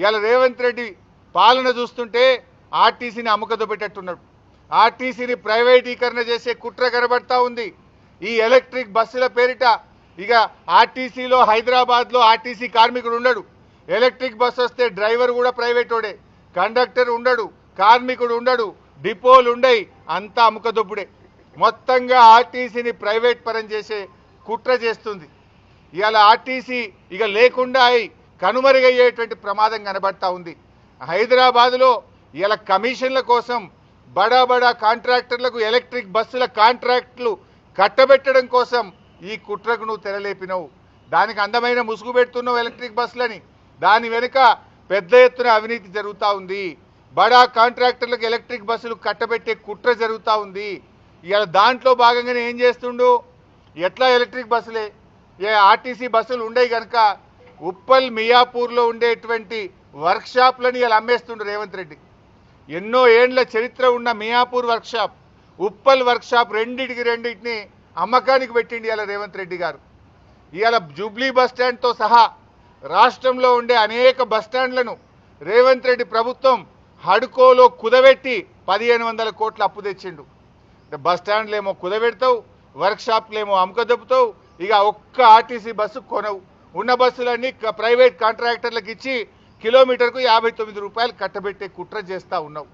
ఇవాళ రేవంత్ రెడ్డి పాలన చూస్తుంటే ఆర్టీసీని అమ్మకదొబ్బెట్టేట్టున్నాడు. ఆర్టీసీని ప్రైవేటీకరణ చేసే కుట్ర కనబడతా ఉంది. ఈ ఎలక్ట్రిక్ బస్సుల పేరిట ఇక ఆర్టీసీలో హైదరాబాద్లో ఆర్టీసీ కార్మికుడు ఉండడు. ఎలక్ట్రిక్ బస్సు వస్తే డ్రైవర్ కూడా ప్రైవేటోడే, కండక్టర్ ఉండడు, కార్మికుడు ఉండడు, డిపోలు ఉండయి, అంతా అమ్మకదొబ్బుడే. మొత్తంగా ఆర్టీసీని ప్రైవేట్ పరం చేసే కుట్ర చేస్తుంది. ఇవాళ ఆర్టీసీ ఇక లేకుండా కనుమరుగయ్యేటువంటి ప్రమాదం కనబడతా ఉంది. హైదరాబాద్లో ఇలా కమిషన్ల కోసం బడా బడా కాంట్రాక్టర్లకు ఎలక్ట్రిక్ బస్సుల కాంట్రాక్టులు కట్టబెట్టడం కోసం ఈ కుట్రకు నువ్వు తెరలేపినవు. దానికి అందమైన ముసుగు పెడుతున్నావు ఎలక్ట్రిక్ బస్సులని. దాని వెనుక పెద్ద ఎత్తున అవినీతి జరుగుతూ ఉంది. బడా కాంట్రాక్టర్లకు ఎలక్ట్రిక్ బస్సులు కట్టబెట్టే కుట్ర జరుగుతూ ఉంది. ఇవాళ దాంట్లో భాగంగానే ఏం చేస్తుండు, ఎట్లా ఎలక్ట్రిక్ బస్సులే ఆర్టీసీ బస్సులు ఉండేవి కనుక ఉప్పల్ మియాపూర్లో ఉండేటువంటి వర్క్షాప్లని ఇలా అమ్మేస్తుండ్రు రేవంత్ రెడ్డి. ఎన్నో ఏండ్ల చరిత్ర ఉన్న మియాపూర్ వర్క్షాప్, ఉప్పల్ వర్క్షాప్ రెండింటిని అమ్మకానికి పెట్టిండి ఇలా రేవంత్ రెడ్డి గారు. ఇవాళ జూబ్లీ బస్టాండ్తో సహా రాష్ట్రంలో ఉండే అనేక బస్టాండ్లను రేవంత్ రెడ్డి ప్రభుత్వం హడ్కోలో కుదబెట్టి 1500 కోట్ల అప్పు తెచ్చిండు. బస్టాండ్లేమో కుదబెడతావు, వర్క్షాప్లేమో అమ్మకదొబ్బుతావు, ఇక ఒక్క ఆర్టీసీ బస్సు కొనవు. ఉన్న బస్సులన్నీ ప్రైవేట్ కాంట్రాక్టర్లకు ఇచ్చి కిలోమీటర్కు 59 రూపాయలు కట్టబెట్టే కుట్ర చేస్తూ ఉన్నావు.